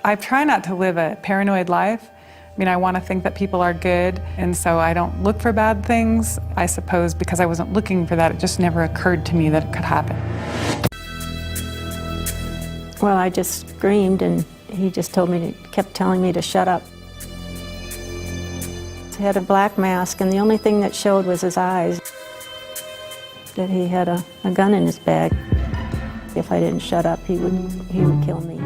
I try not to live a paranoid life. I mean, I want to think that people are good, and so I don't look for bad things. I suppose because I wasn't looking for that, it just never occurred to me that it could happen. Well, I just screamed, and he just kept telling me to shut up. He had a black mask, and the only thing that showed was his eyes. That he had a gun in his bag. If I didn't shut up, he would kill me.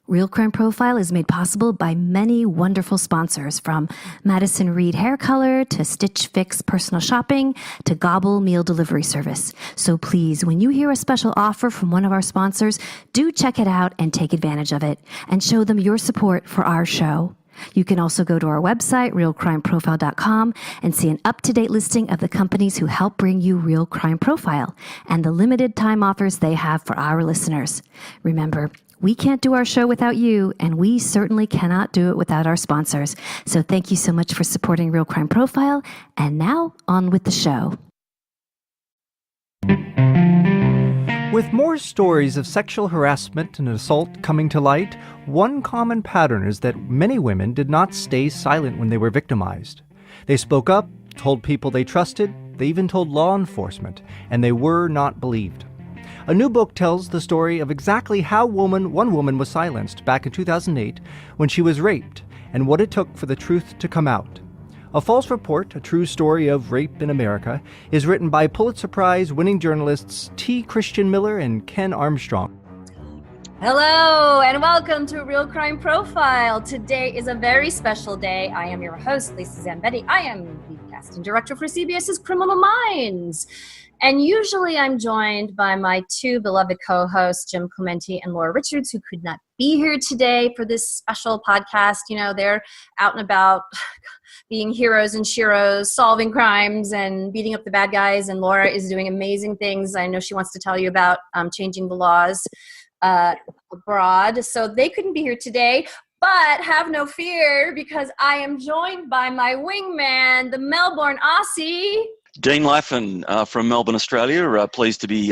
Real Crime Profile is made possible by many wonderful sponsors, from Madison Reed Hair Color to Stitch Fix Personal Shopping to Gobble Meal Delivery Service. So please, when you hear a special offer from one of our sponsors, do check it out and take advantage of it and show them your support for our show. You can also go to our website, realcrimeprofile.com, and see an up-to-date listing of the companies who help bring you Real Crime Profile and the limited time offers they have for our listeners. Remember, we can't do our show without you, and we certainly cannot do it without our sponsors. So thank you so much for supporting Real Crime Profile. And now, on with the show. With more stories of sexual harassment and assault coming to light, one common pattern is that many women did not stay silent when they were victimized. They spoke up, told people they trusted, they even told law enforcement, and they were not believed. A new book tells the story of exactly how one woman was silenced back in 2008 when she was raped, and what it took for the truth to come out. A False Report, a true story of rape in America, is written by Pulitzer Prize-winning journalists T. Christian Miller and Ken Armstrong. Hello, and welcome to Real Crime Profile. Today is a very special day. I am your host, Lisa Zambetti. I am the casting director for CBS's Criminal Minds. And usually I'm joined by my two beloved co-hosts, Jim Clementi and Laura Richards, who could not be here today for this special podcast. You know, they're out and about being heroes and sheroes, solving crimes and beating up the bad guys. And Laura is doing amazing things. I know she wants to tell you about changing the laws abroad. So they couldn't be here today. But have no fear, because I am joined by my wingman, the Melbourne Aussie, Dean Laffin from Melbourne, Australia. Pleased to be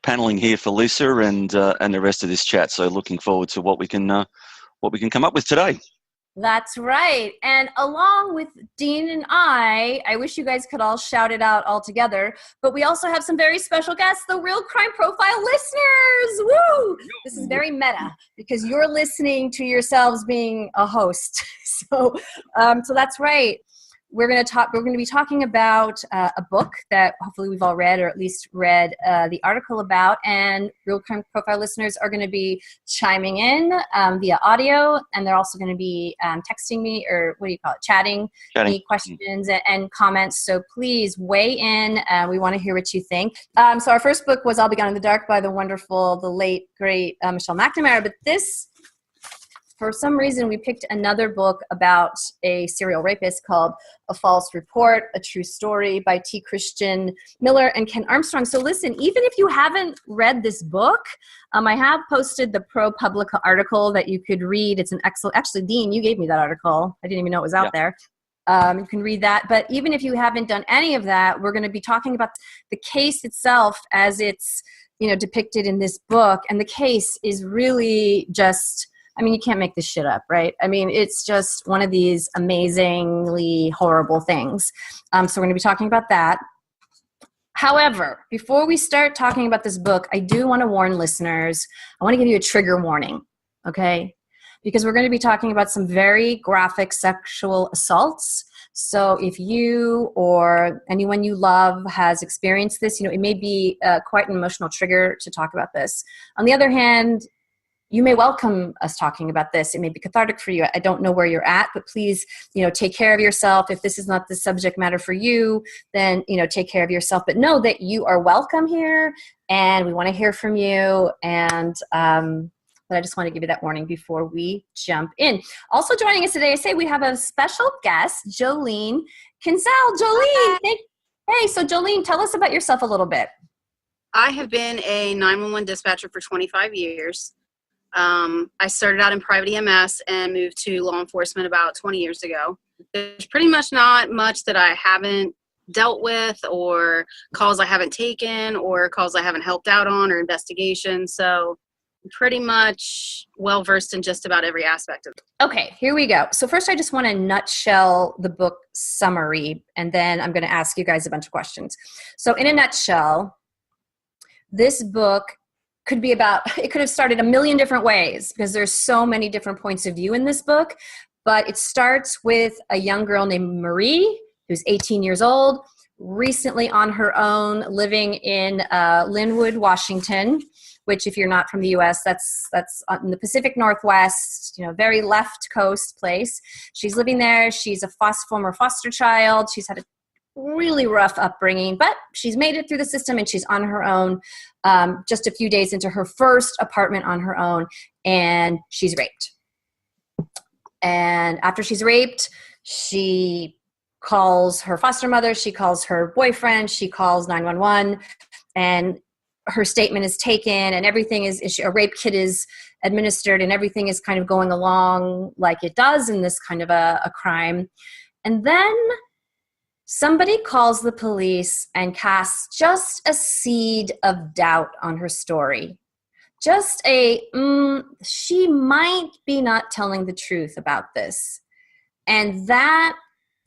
paneling here for Lisa and the rest of this chat. So looking forward to what we can come up with today. That's right. And along with Dean and I wish you guys could all shout it out all together, but we also have some very special guests, the Real Crime Profile listeners. Woo! This is very meta because you're listening to yourselves being a host. So that's right. We're going to be talking about a book that hopefully we've all read, or at least read the article about, and Real Crime Profile listeners are going to be chiming in via audio, and they're also going to be texting me, or what do you call it, chatting me questions and comments. So please weigh in. We want to hear what you think. So our first book was I'll Be Gone in the Dark by the wonderful, the late, great Michelle McNamara, but this, for some reason, we picked another book about a serial rapist called A False Report, a True Story by T. Christian Miller and Ken Armstrong. So listen, even if you haven't read this book, I have posted the ProPublica article that you could read. It's an excellent, actually, Dean, you gave me that article. I didn't even know it was out there. You can read that. But even if you haven't done any of that, we're going to be talking about the case itself as it's, depicted in this book. And the case is really just, you can't make this shit up, right? It's just one of these amazingly horrible things. So we're going to be talking about that. However, before we start talking about this book, I do want to warn listeners. I want to give you a trigger warning, okay? Because we're going to be talking about some very graphic sexual assaults. So if you or anyone you love has experienced this, it may be quite an emotional trigger to talk about this. On the other hand, you may welcome us talking about this. It may be cathartic for you. I don't know where you're at, but please, take care of yourself. If this is not the subject matter for you, then, take care of yourself. But know that you are welcome here, and we want to hear from you. And but I just want to give you that warning before we jump in. Also joining us today, we have a special guest, Jolene Kinsell. Jolene, hey, so Jolene, tell us about yourself a little bit. I have been a 911 dispatcher for 25 years. I started out in private EMS and moved to law enforcement about 20 years ago. There's pretty much not much that I haven't dealt with, or calls I haven't taken, or calls I haven't helped out on, or investigations. So I'm pretty much well versed in just about every aspect of it. Okay, here we go. So first, I just want to nutshell the book summary, and then I'm going to ask you guys a bunch of questions. So in a nutshell, this book could be about, it could have started a million different ways because there's so many different points of view in this book, but it starts with a young girl named Marie, who's 18 years old, recently on her own, living in Linwood, Washington, which if you're not from the US, that's in the Pacific Northwest, very left coast place. She's living there. She's a former foster child. She's had a really rough upbringing, but she's made it through the system and she's on her own just a few days into her first apartment on her own, and she's raped. And after she's raped, she calls her foster mother, she calls her boyfriend, she calls 911, and her statement is taken, and everything is a rape kit is administered, and everything is kind of going along like it does in this kind of a crime. And then somebody calls the police and casts just a seed of doubt on her story. Just she might be not telling the truth about this. And that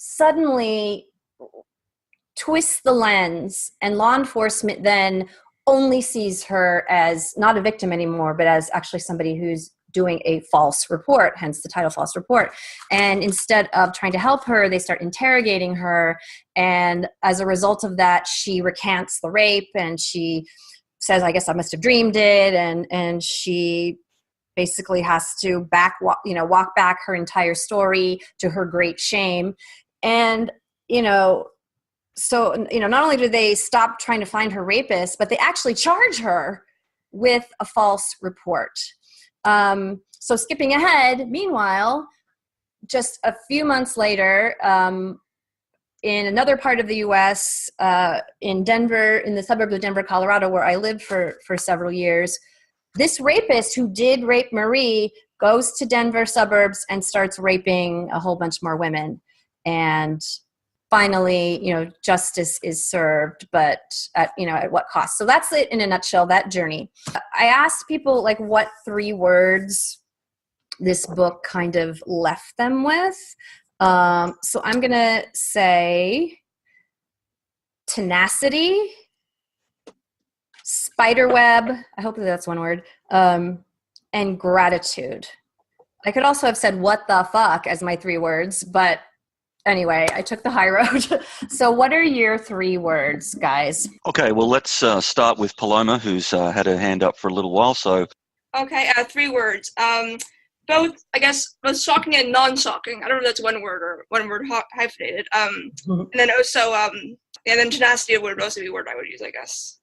suddenly twists the lens, and law enforcement then only sees her as not a victim anymore, but as actually somebody who's doing a false report, hence the title false report. And instead of trying to help her, they start interrogating her. And as a result of that, she recants the rape, and she says, I guess I must have dreamed it. And she basically has to walk back her entire story, to her great shame. And, so, not only do they stop trying to find her rapist, but they actually charge her with a false report. So skipping ahead, meanwhile, just a few months later, in another part of the U.S., in Denver, in the suburbs of Denver, Colorado, where I lived for several years, this rapist who did rape Marie goes to Denver suburbs and starts raping a whole bunch more women. And finally, justice is served, but at what cost? So that's it in a nutshell, that journey. I asked people what 3 words this book kind of left them with. So I'm going to say tenacity, spiderweb, I hope that's one word, and gratitude. I could also have said what the fuck as my 3 words, but anyway, I took the high road. So what are your 3 words, guys? Okay, well, let's start with Paloma, who's had her hand up for a little while. So, okay, 3 words. Both, I guess, both shocking and non-shocking. I don't know if that's one word or one word hyphenated. And then also, and then tenacity would also be a word I would use, I guess.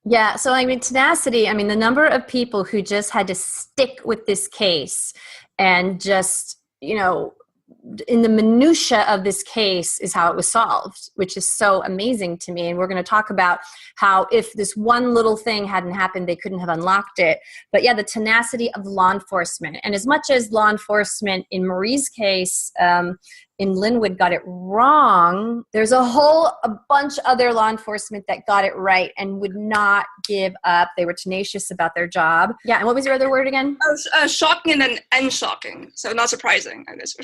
Yeah, so tenacity, the number of people who just had to stick with this case and just, in the minutia of this case is how it was solved, which is so amazing to me. And we're going to talk about how if this one little thing hadn't happened, they couldn't have unlocked it. But yeah, the tenacity of law enforcement. And as much as law enforcement in Marie's case in Linwood got it wrong, there's a bunch of other law enforcement that got it right and would not give up. They were tenacious about their job. Yeah, and what was your other word again? Shocking and then unshocking. So not surprising, I guess.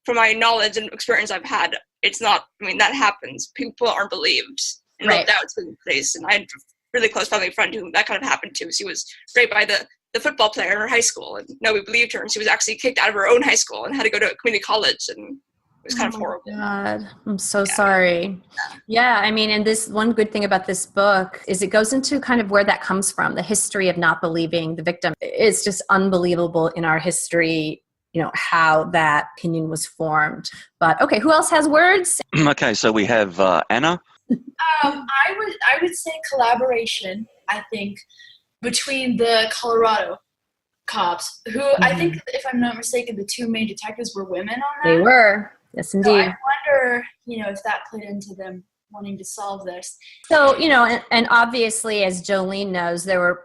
From my knowledge and experience I've had, it's not, that happens. People aren't believed. And no doubt's in place. And I had a really close family friend who that kind of happened to. She was raped by the football player in her high school, and nobody believed her. And she was actually kicked out of her own high school and had to go to a community college. And it was kind of horrible. God, I'm so sorry. Yeah, and this one good thing about this book is it goes into kind of where that comes from, the history of not believing the victim. It's just unbelievable in our history, how that opinion was formed. But okay, who else has words? Okay, so we have Anna. I would say collaboration, I think, between the Colorado cops, who I think, if I'm not mistaken, the 2 main detectives were women on that. They were. Yes, indeed. So I wonder, if that played into them wanting to solve this. So, and obviously, as Jolene knows, there were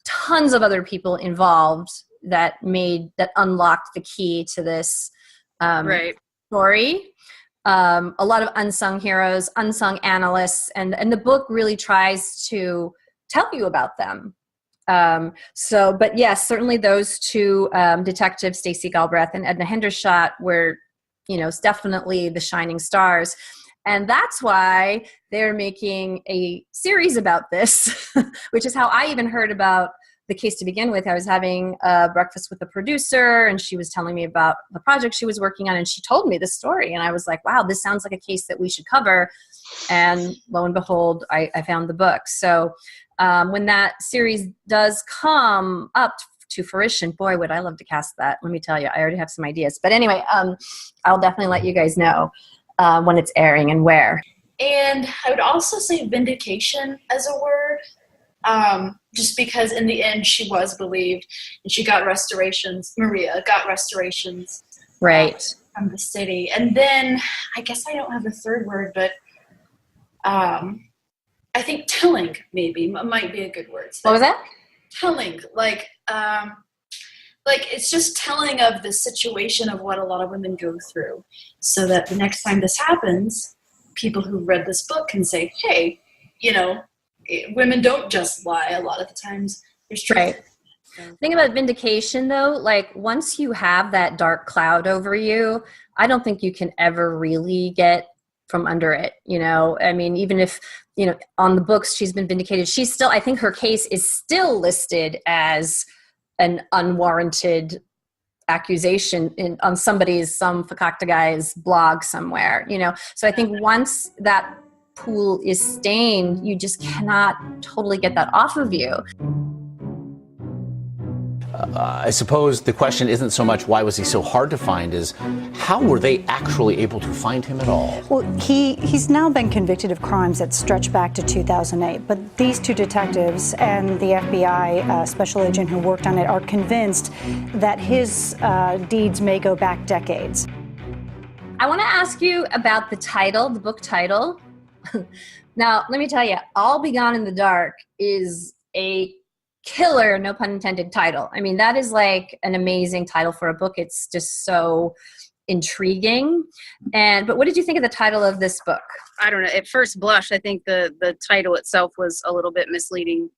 tons of other people involved that unlocked the key to this story. A lot of unsung heroes, unsung analysts, and the book really tries to tell you about them. But yes, certainly those two detectives, Stacey Galbraith and Edna Hendershot, were, definitely the shining stars. And that's why they're making a series about this, which is how I even heard about the case to begin with. I was having breakfast with the producer, and she was telling me about the project she was working on, and she told me the story. And I was like, wow, this sounds like a case that we should cover. And lo and behold, I found the book. So when that series does come up to fruition, boy, would I love to cast that. Let me tell you, I already have some ideas. But anyway, I'll definitely let you guys know when it's airing and where. And I would also say vindication as a word. Just because in the end she was believed and she got restorations. Maria got restorations from the city. And then I guess I don't have a third word, but I think telling maybe might be a good word. So what was that? Telling, like it's just telling of the situation of what a lot of women go through, so that the next time this happens, people who read this book can say, hey, women don't just lie. A lot of the times there's truth. Right. The thing about vindication, though, like once you have that dark cloud over you, I don't think you can ever really get from under it. I mean, even if, on the books she's been vindicated, she's still, I think her case is still listed as an unwarranted accusation on some fakakta guy's blog somewhere, So I think once that pool is stained, you just cannot totally get that off of you. I suppose the question isn't so much why was he so hard to find, is how were they actually able to find him at all? Well, he's now been convicted of crimes that stretch back to 2008, but these two detectives and the FBI special agent who worked on it are convinced that his deeds may go back decades. I want to ask you about the book title. Now, let me tell you, All Be Gone in the Dark is a killer, no pun intended, title. I mean, that is like an amazing title for a book. It's just so intriguing. But what did you think of the title of this book? I don't know. At first blush, I think the title itself was a little bit misleading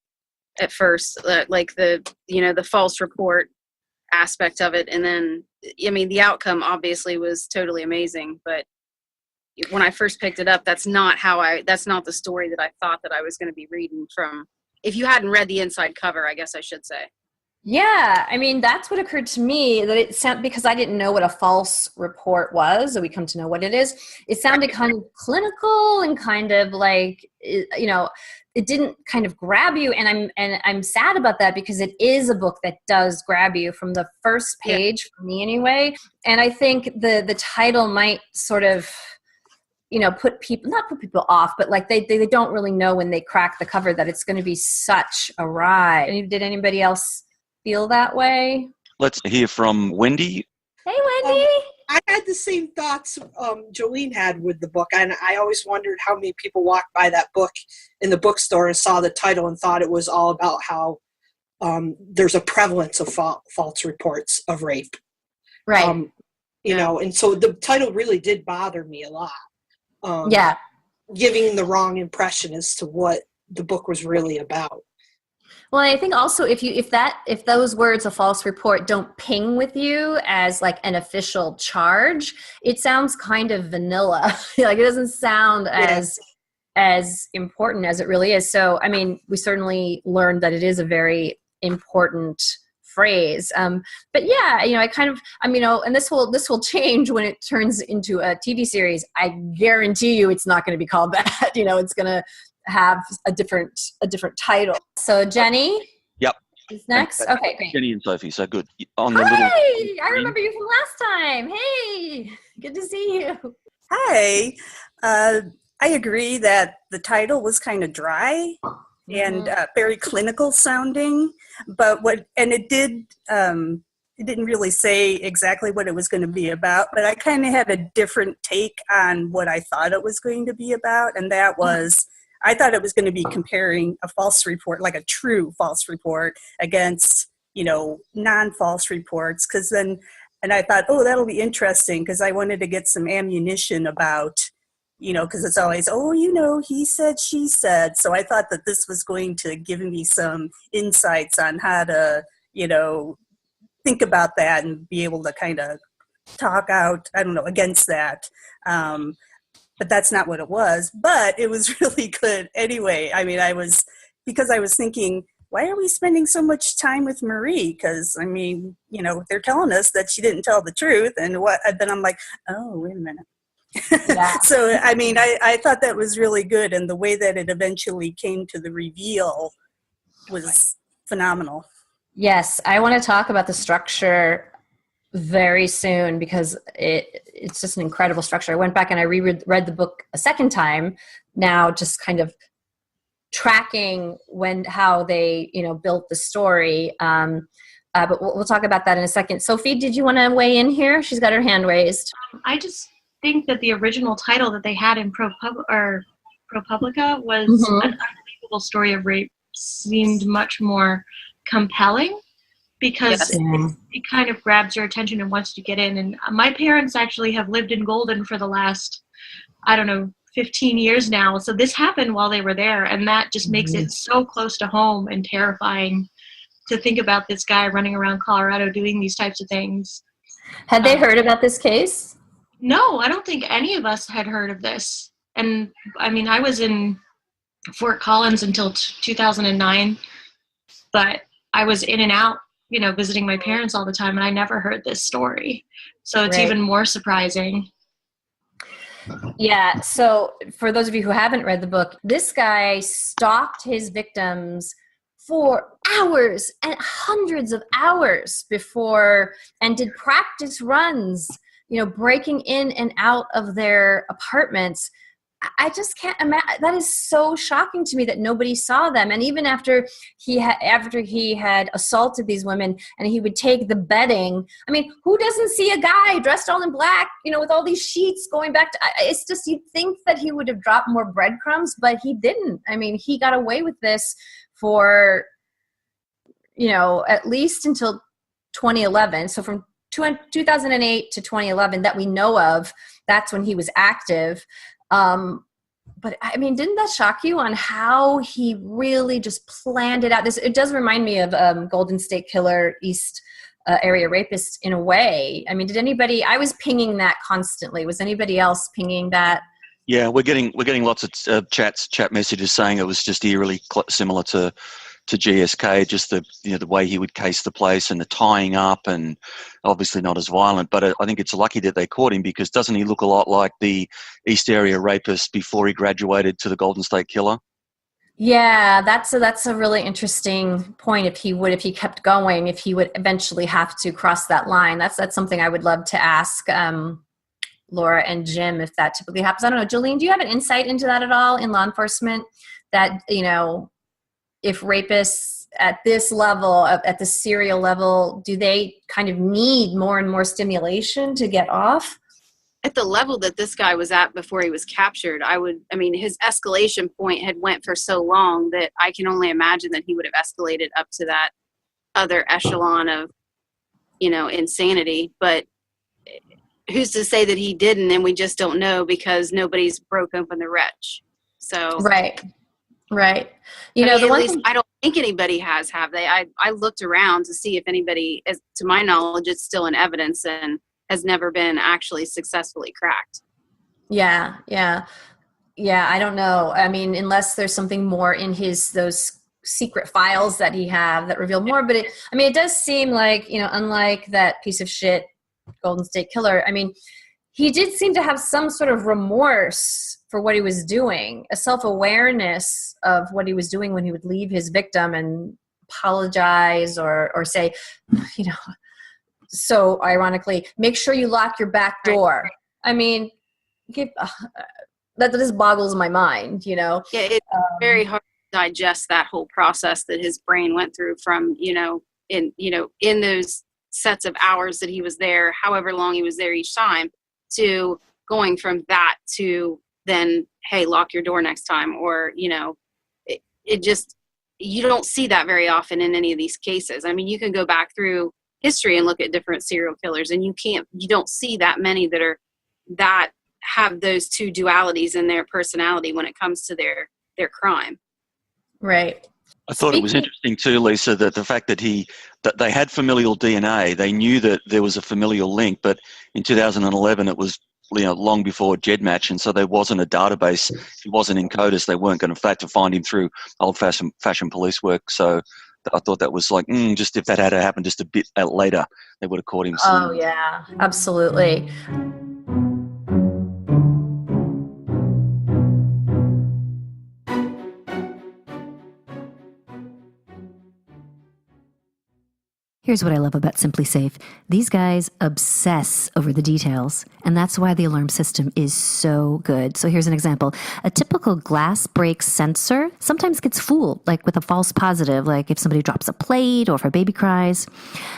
at first, like the false report aspect of it. And then, I mean, the outcome obviously was totally amazing, but when I first picked it up, that's not the story that I thought that I was going to be reading from. If you hadn't read the inside cover, I guess I should say. Yeah, I mean, that's what occurred to me, that it sounded, because I didn't know what a false report was, so we come to know what it is. It sounded kind of clinical and kind of like, it didn't kind of grab you, and I'm sad about that, because it is a book that does grab you from the first page, for me anyway. And I think the title might sort of, not put people off, but like they don't really know when they crack the cover that it's going to be such a ride. Did anybody else feel that way? Let's hear from Wendy. Hey, Wendy. I had the same thoughts Jolene had with the book, and I always wondered how many people walked by that book in the bookstore and saw the title and thought it was all about how there's a prevalence of false reports of rape. Right. And so the title really did bother me a lot. Giving the wrong impression as to what the book was really about. Well, I think also if those words, a false report, don't ping with you as like an official charge, it sounds kind of vanilla. Like it doesn't sound as important as it really is. So, I mean, we certainly learned that it is a very important phrase. But yeah, and this will change when it turns into a TV series. I guarantee you it's not going to be called that. It's going to have a different title. So Jenny? Yep. Is next? Okay, great. Jenny and Sophie, so good. Hi! I remember you from last time. Hey! Good to see you. Hi. I agree that the title was kind of dry and very clinical sounding, but it didn't really say exactly what it was going to be about, but I kind of had a different take on what I thought it was going to be about, and that was, I thought it was going to be comparing a false report, like a true false report, against non-false reports, and I thought, oh, that'll be interesting, because I wanted to get some ammunition about, because it's always, he said, she said. So I thought that this was going to give me some insights on how to, think about that and be able to kind of talk out, against that. But that's not what it was. But it was really good anyway. I mean, because I was thinking, why are we spending so much time with Marie? Because, they're telling us that she didn't tell the truth. And then I'm like, oh, wait a minute. Yeah. So, I thought that was really good. And the way that it eventually came to the reveal was phenomenal. Yes, I want to talk about the structure very soon, because it's just an incredible structure. I went back and I read the book a second time now, just kind of tracking how they built the story. But we'll talk about that in a second. Sophie, did you want to weigh in here? She's got her hand raised. I just think that the original title that they had in ProPublica was an unbelievable story of rape seemed much more compelling, because it kind of grabs your attention and wants you to get in. And my parents actually have lived in Golden for the last, 15 years now. So this happened while they were there, and that just makes it so close to home and terrifying to think about this guy running around Colorado doing these types of things. Had they heard about this case? No, I don't think any of us had heard of this. And I was in Fort Collins until 2009, but I was in and out, visiting my parents all the time, and I never heard this story. So it's even more surprising. Yeah. So for those of you who haven't read the book, this guy stalked his victims for hours and hundreds of hours before, and did practice runs, breaking in and out of their apartments. I just can't imagine. That is so shocking to me that nobody saw them. And even after he had assaulted these women, and he would take the bedding. Who doesn't see a guy dressed all in black, with all these sheets going back to? It's just, you'd think that he would have dropped more breadcrumbs, but he didn't. He got away with this for, at least until 2011. So from 2008 to 2011 that we know of, that's when he was active. But didn't that shock you on how he really just planned it out? It does remind me of Golden State Killer, East Area Rapist in a way. Did anybody? I was pinging that constantly. Was anybody else pinging that? Yeah, we're getting lots of chat messages saying it was just eerily similar to GSK, just the way he would case the place and the tying up, and obviously not as violent. But I think it's lucky that they caught him, because doesn't he look a lot like the East Area Rapist before he graduated to the Golden State Killer? Yeah, that's a really interesting point. If he kept going, if he would eventually have to cross that line, that's something I would love to ask Laura and Jim if that typically happens. I don't know, Jolene, do you have an insight into that at all in law enforcement? That if rapists at this level, at the serial level, do they kind of need more and more stimulation to get off? At the level that this guy was at before he was captured, his escalation point had went for so long that I can only imagine that he would have escalated up to that other echelon of, insanity. But who's to say that he didn't, and we just don't know, because nobody's broke open the wretch. So Right. I don't think anybody have they? I looked around to see if anybody, to my knowledge, it's still in evidence and has never been actually successfully cracked. Yeah. I don't know. Unless there's something more in those secret files that he have that reveal more. But it does seem like, unlike that piece of shit Golden State Killer, he did seem to have some sort of remorse for what he was doing, a self-awareness of what he was doing when he would leave his victim and apologize or say, so ironically, make sure you lock your back door. That just boggles my mind, Yeah, it's very hard to digest that whole process that his brain went through from, in those sets of hours that he was there, however long he was there each time, to going from that to then, hey, lock your door next time. Or, it just, you don't see that very often in any of these cases. I mean, you can go back through history and look at different serial killers, and you don't see that many that have those two dualities in their personality when it comes to their crime. Right. I thought it was interesting too, Lisa, that the fact that they had familial DNA, they knew that there was a familial link, but in 2011 it was long before GEDmatch, and so there wasn't a database. He wasn't in CODIS. They weren't going to find him through old-fashioned police work. So I thought that was like, just if that had happened just a bit later, they would have caught him sooner. Oh yeah, absolutely. Here's what I love about Simply Safe. These guys obsess over the details, and that's why the alarm system is so good. So here's an example. A typical glass break sensor sometimes gets fooled, like with a false positive, like if somebody drops a plate or if a baby cries.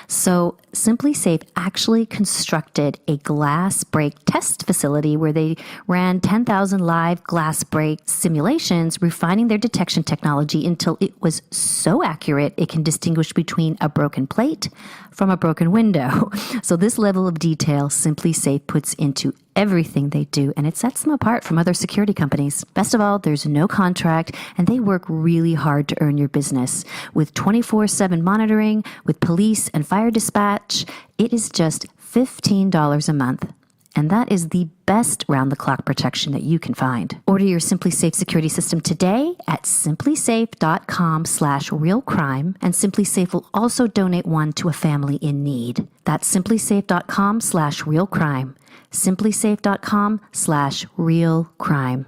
So Simply Safe actually constructed a glass break test facility where they ran 10,000 live glass break simulations, refining their detection technology until it was so accurate it can distinguish between a broken plate from a broken window. So this level of detail Simply Safe puts into everything they do, and it sets them apart from other security companies. Best of all, there's no contract, and they work really hard to earn your business. With 24/7 monitoring, with police and fire dispatch, it is just $15 a month. And that is the best round-the-clock protection that you can find. Order your Simply Safe security system today at simplysafe.com/realcrime, and Simply Safe will also donate one to a family in need. That's simplysafe.com/realcrime. simplysafe.com/realcrime.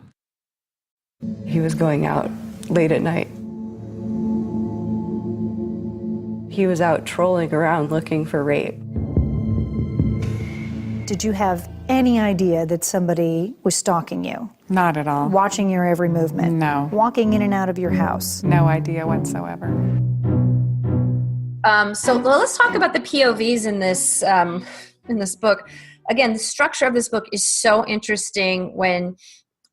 He was going out late at night. He was out trolling around looking for rape. Did you have any idea that somebody was stalking you? Not at all. Watching your every movement? No. Walking in and out of your house? No idea whatsoever. So let's talk about the POVs in this book. Again, the structure of this book is so interesting.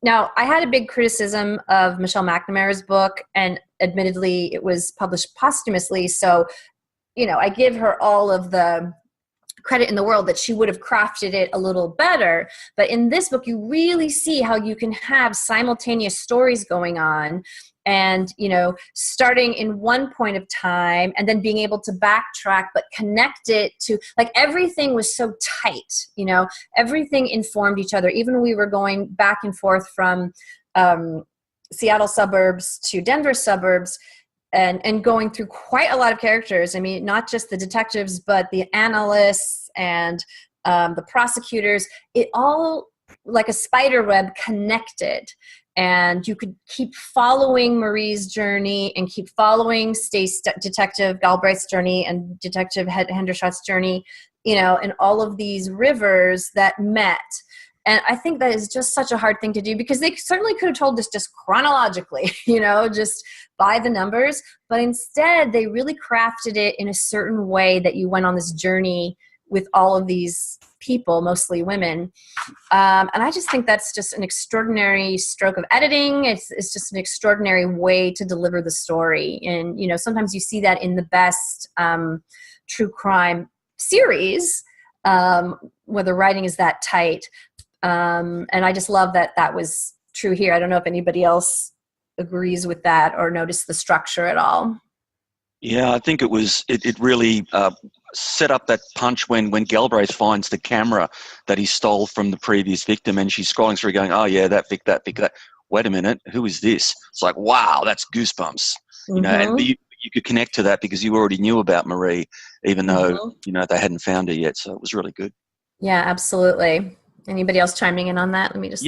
Now, I had a big criticism of Michelle McNamara's book, and admittedly, it was published posthumously. So, I give her all of the credit in the world that she would have crafted it a little better. But in this book, you really see how you can have simultaneous stories going on, and starting in one point of time and then being able to backtrack but connect it to, like, everything was so tight. Everything informed each other. Even when we were going back and forth from Seattle suburbs to Denver suburbs, and going through quite a lot of characters. I mean, not just the detectives, but the analysts and the prosecutors. It all, like a spider web, connected. And you could keep following Marie's journey and keep following Detective Galbraith's journey and Detective Hendershot's journey, and all of these rivers that met. And I think that is just such a hard thing to do, because they certainly could have told this just chronologically, just by the numbers. But instead, they really crafted it in a certain way that you went on this journey with all of these people, mostly women. And I just think that's just an extraordinary stroke of editing. It's just an extraordinary way to deliver the story. And, sometimes you see that in the best true crime series, where the writing is that tight. And I just love that was true here. I don't know if anybody else agrees with that or noticed the structure at all. Yeah, I think it really set up that punch when Galbraith finds the camera that he stole from the previous victim, and she's scrolling through going, oh yeah, that Vic. Wait a minute, who is this? It's like, wow, that's goosebumps. And you could connect to that because you already knew about Marie, even though, they hadn't found her yet. So it was really good. Yeah, absolutely. Anybody else chiming in on that? Let me just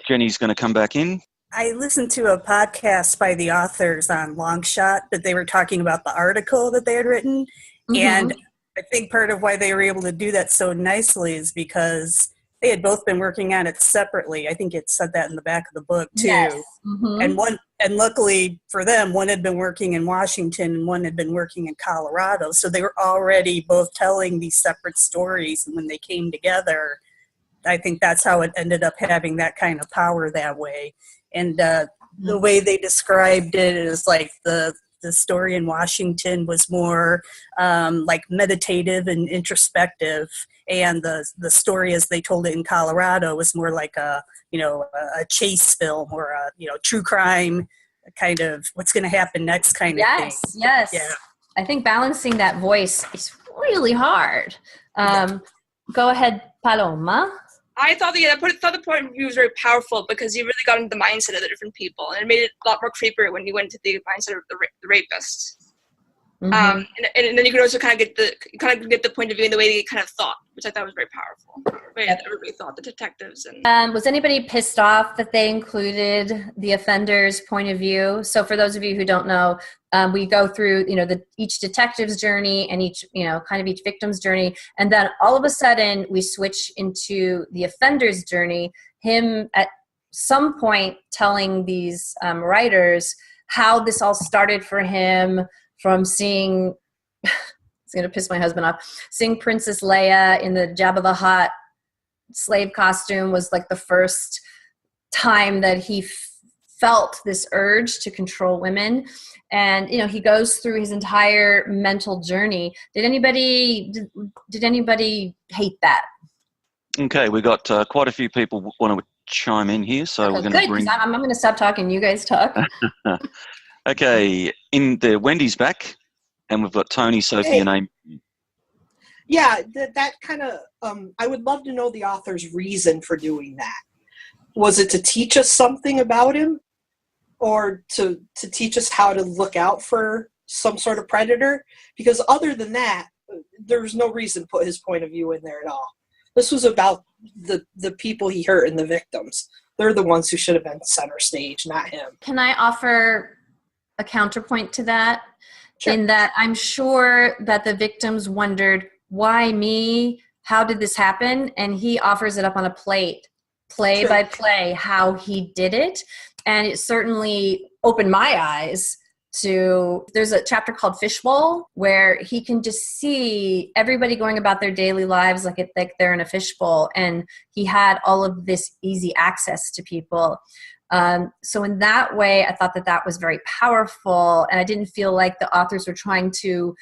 Jenny's going to come back in. I listened to a podcast by the authors on Long Shot, but they were talking about the article that they had written. Mm-hmm. And I think part of why they were able to do that so nicely is because they had both been working on it separately. I think it said that in the back of the book too. Yes. Mm-hmm. And luckily for them, one had been working in Washington and one had been working in Colorado. So they were already both telling these separate stories. And when they came together, I think that's how it ended up having that kind of power that way. And the way they described it is like the the story in Washington was more like meditative and introspective, and the story as they told it in Colorado was more like a chase film or a true crime kind of what's going to happen next kind of thing. Yes. Yeah. I think balancing that voice is really hard. Go ahead, Paloma. I thought the point of view was very powerful because you really got into the mindset of the different people, and it made it a lot more creepier when you went to the mindset of the rapist. Mm-hmm. And then you could also kind of get the point of view and the way they kind of thought, which I thought was very powerful. The way everybody thought, the detectives. And was anybody pissed off that they included the offender's point of view? So for those of you who don't know, we go through, each detective's journey and each victim's journey. And then all of a sudden we switch into the offender's journey, him at some point telling these writers how this all started for him, from seeing, it's going to piss my husband off, seeing Princess Leia in the Jabba the Hutt slave costume was like the first time that he felt this urge to control women. And, he goes through his entire mental journey. Did anybody hate that? Okay, we got quite a few people want to chime in here, so we're going to bring... I'm going to stop talking. You guys talk. Okay, in the Wendy's back, and we've got Tony, Sophie, and Amy. Yeah, that kind of, I would love to know the author's reason for doing that. Was it to teach us something about him? Or to teach us how to look out for some sort of predator? Because other than that, there's no reason to put his point of view in there at all. This was about the people he hurt and the victims. They're the ones who should have been center stage, not him. Can I offer a counterpoint to that? Sure. In that I'm sure that the victims wondered, why me? How did this happen? And he offers it up on a plate, play by play, how he did it. And it certainly opened my eyes to, there's a chapter called Fishbowl where he can just see everybody going about their daily lives like they're in a fishbowl. And he had all of this easy access to people. So in that way, I thought that was very powerful, and I didn't feel like the authors were trying to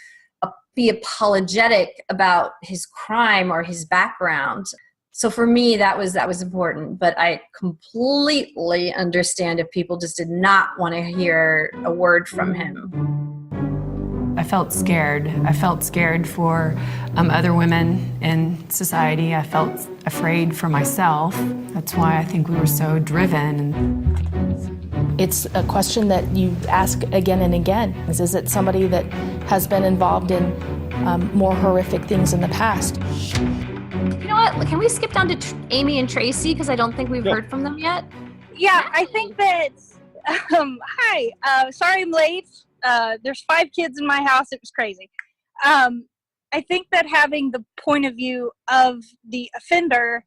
be apologetic about his crime or his background. So for me, that was important, but I completely understand if people just did not want to hear a word from him. I felt scared. I felt scared for other women in society. I felt afraid for myself. That's why I think we were so driven. It's a question that you ask again and again. Is it somebody that has been involved in more horrific things in the past? You know what? Can we skip down to Amy and Tracy? Because I don't think we've heard from them yet. Yeah, I think that, hi, sorry I'm late. There's 5 kids in my house. It was crazy. I think that having the point of view of the offender,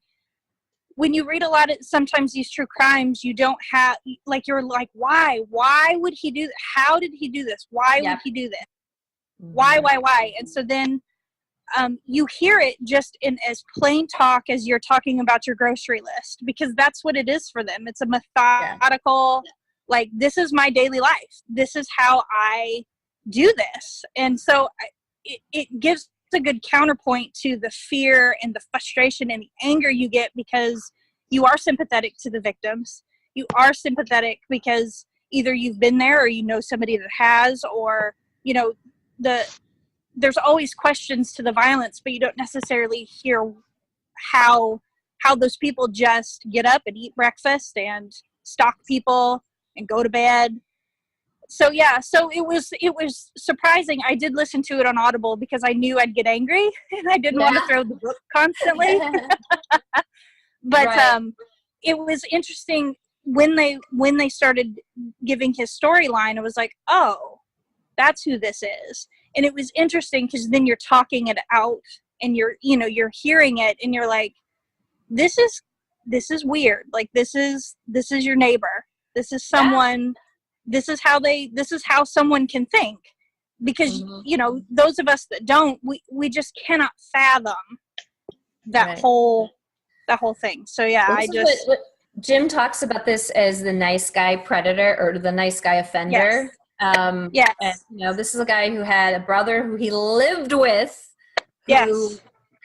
when you read a lot of sometimes these true crimes, you don't have, like, you're like, why? Why would he do that? How did he do this? Why would he do this? Why? And so then you hear it just in as plain talk as you're talking about your grocery list, because that's what it is for them. It's a methodical, like, this is my daily life. This is how I do this. And so it gives a good counterpoint to the fear and the frustration and the anger you get, because you are sympathetic to the victims. You are sympathetic because either you've been there or you know somebody that has, or, there's always questions to the violence, but you don't necessarily hear how those people just get up and eat breakfast and stalk people and go to bed. So it was surprising. I did listen to it on Audible because I knew I'd get angry and I didn't want to throw the book constantly. But it was interesting when they started giving his storyline. It was like, oh, that's who this is. And it was interesting because then you're talking it out and you're hearing it and you're like, this is weird. Like, this is your neighbor. This is someone, this is how someone can think, because, those of us that don't, we just cannot fathom that whole thing. So Jim talks about this as the nice guy predator or the nice guy offender. Yes. And, this is a guy who had a brother who he lived with, who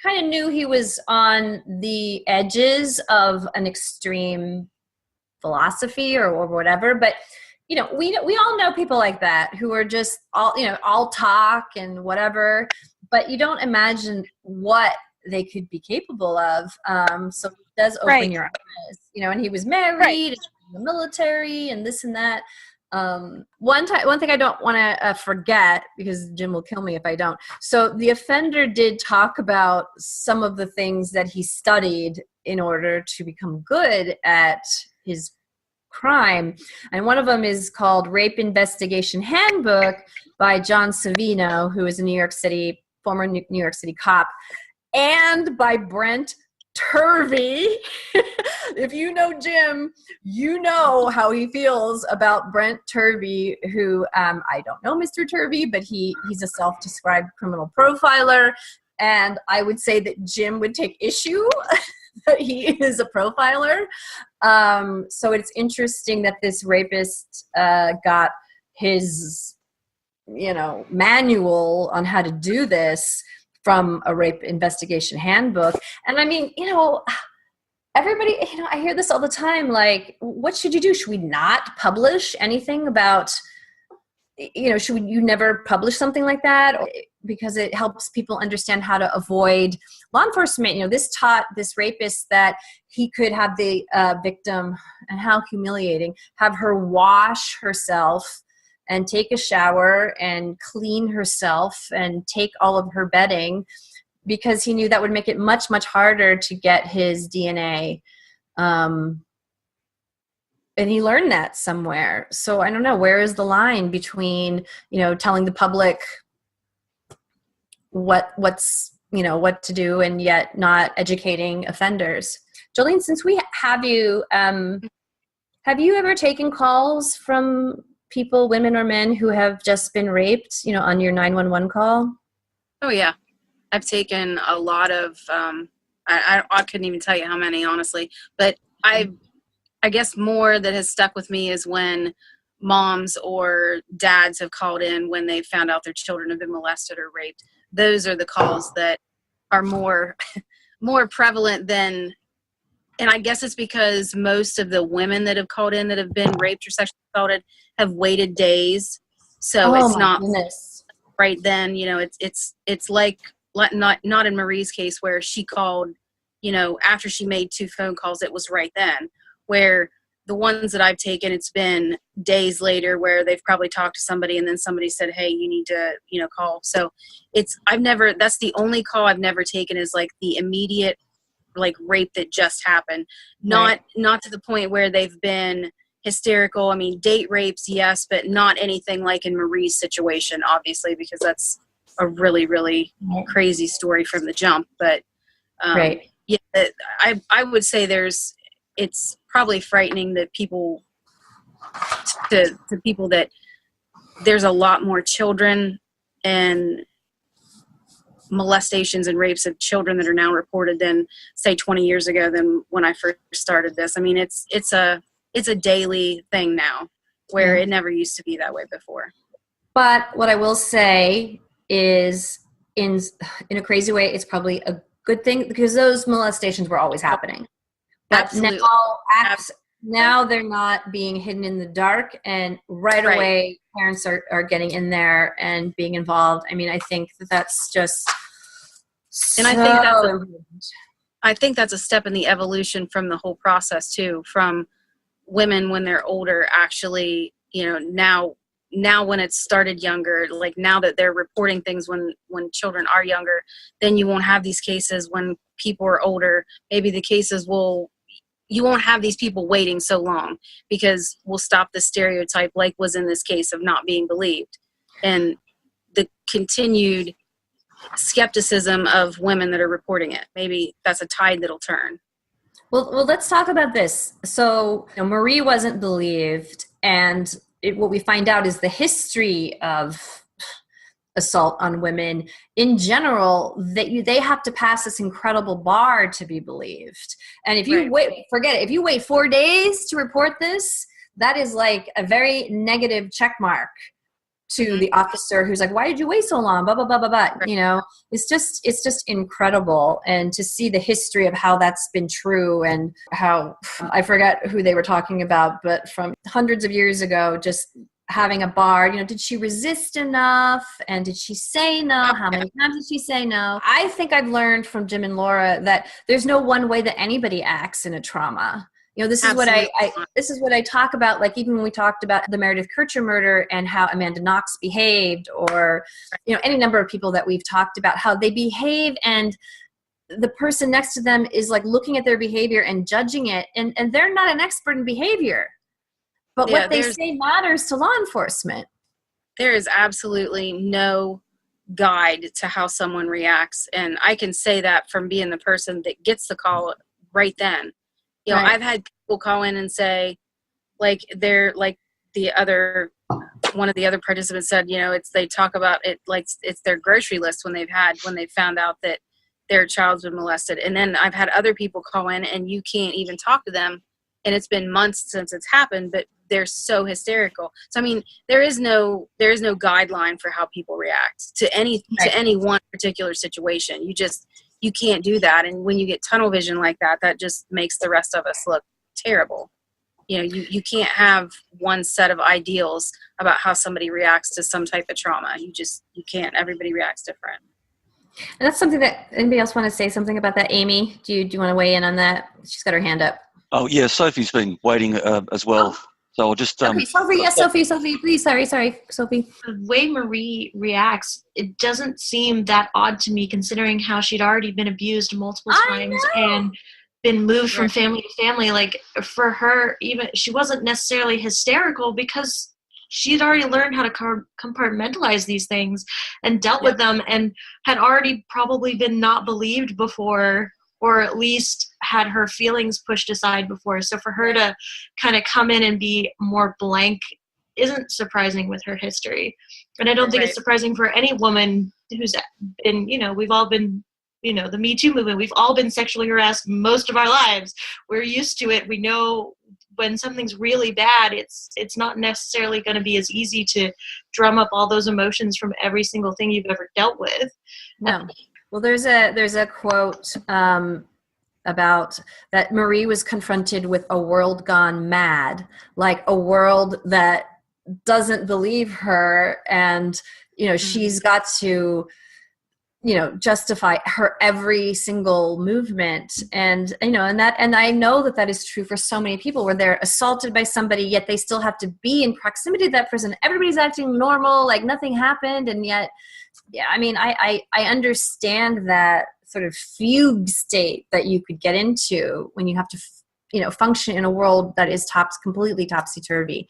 kind of knew he was on the edges of an extreme philosophy or whatever. But, we all know people like that who are just all talk and whatever, but you don't imagine what they could be capable of. So it does open your eyes, and he was married, and in the military, and this and that. One thing I don't want to forget, because Jim will kill me if I don't. So the offender did talk about some of the things that he studied in order to become good at his crime. And one of them is called Rape Investigation Handbook by John Savino, who is a former New York City cop, and by Brent Turvey. If you know Jim, you know how he feels about Brent Turvey, who I don't know Mr. Turvey, but he's a self-described criminal profiler. And I would say that Jim would take issue that he is a profiler. So it's interesting that this rapist got his, manual on how to do this from a rape investigation handbook. And I mean, everybody, I hear this all the time, like, what should you do? Should we not publish anything about, should you never publish something like that? Because it helps people understand how to avoid law enforcement. This taught this rapist that he could have the victim, and how humiliating, have her wash herself and take a shower and clean herself and take all of her bedding, because he knew that would make it much, much harder to get his DNA. And he learned that somewhere. So I don't know, where is the line between, telling the public what's what to do, and yet not educating offenders. Jolene, since we have you ever taken calls from people, women or men, who have just been raped, on your 911 call? Oh yeah. I've taken a lot of, I couldn't even tell you how many, honestly, but I guess more that has stuck with me is when moms or dads have called in when they found out their children have been molested or raped. Those are the calls that are more prevalent than, and I guess it's because most of the women that have called in that have been raped or sexually assaulted have waited days. So it's not right then, it's like, not in Marie's case where she called, after she made 2 phone calls, it was right then. Where the ones that I've taken, it's been days later where they've probably talked to somebody and then somebody said, hey, you need to, call. So that's the only call I've never taken, is like the immediate, like, rape that just happened. Not to the point where they've been hysterical. I mean, date rapes, yes, but not anything like in Marie's situation, obviously, because that's a really, really crazy story from the jump. But yeah, I would say it's probably frightening that people, to people, that there's a lot more children and molestations and rapes of children that are now reported than, say, 20 years ago, than when I first started this. I mean, it's a daily thing now, where it never used to be that way before. But what I will say is, in a crazy way, it's probably a good thing, because those molestations were always happening. But Absolutely. now they're not being hidden in the dark, and right away parents are getting in there and being involved. I mean, I think that's just and I think that's a step in the evolution from the whole process too, from women when they're older, actually, now when it started younger, like now that they're reporting things when children are younger, then you won't have these cases when people are older. Maybe the cases you won't have these people waiting so long, because we'll stop the stereotype, like was in this case, of not being believed, and the continued skepticism of women that are reporting it. Maybe that's a tide that'll turn. Well, let's talk about this. So, Marie wasn't believed, and what we find out is the history of assault on women in general, that they have to pass this incredible bar to be believed. And if you forget it, if you wait 4 days to report this, that is like a very negative check mark to the officer who's like, why did you wait so long? Blah, blah, blah, blah, blah. You know, it's just incredible. And to see the history of how that's been true and how, I forget who they were talking about, but from hundreds of years ago, just having a bar, you know, did she resist enough? And did she say no? How many times did she say no? I think I've learned from Jim and Laura that there's no one way that anybody acts in a trauma. You know, this is this is what I talk about, like even when we talked about the Meredith Kercher murder and how Amanda Knox behaved, or, you know, any number of people that we've talked about, how they behave and the person next to them is like looking at their behavior and judging it. And they're not an expert in behavior, but what they say matters to law enforcement. There is absolutely no guide to how someone reacts. And I can say that from being the person that gets the call right then. You know, I've had people call in and say, like, they're like one of the other participants said, you know, they talk about it like it's their grocery list when they found out that their child's been molested. And then I've had other people call in and you can't even talk to them. And it's been months since it's happened, but they're so hysterical. So, I mean, there is no guideline for how people react to any one particular situation. You can't do that. And when you get tunnel vision like that, that just makes the rest of us look terrible. You know, you can't have one set of ideals about how somebody reacts to some type of trauma. You can't. Everybody reacts different. And that's something that, anybody else want to say something about that? Amy, do you want to weigh in on that? She's got her hand up. Oh yeah, Sophie's been waiting as well. So I'll just okay, Sophie. Yes, Sophie, please. Sorry, Sophie. The way Marie reacts, it doesn't seem that odd to me, considering how she'd already been abused multiple times and been moved from family to family. Like, for her, even she wasn't necessarily hysterical because she'd already learned how to compartmentalize these things and dealt with them, and had already probably been not believed before, or at least had her feelings pushed aside before. So for her to kind of come in and be more blank isn't surprising with her history. And I don't think it's surprising for any woman who's been, you know, we've all been, you know, the Me Too movement, we've all been sexually harassed most of our lives. We're used to it. We know when something's really bad, it's not necessarily going to be as easy to drum up all those emotions from every single thing you've ever dealt with. No. Well, there's a quote about that Marie was confronted with a world gone mad, like a world that doesn't believe her, and you know she's got to, you know, justify her every single movement, and you know, and I know that is true for so many people, where they're assaulted by somebody, yet they still have to be in proximity to that person. Everybody's acting normal, like nothing happened, and yet. Yeah, I mean, I understand that sort of fugue state that you could get into when you have to, you know, function in a world that is completely topsy-turvy.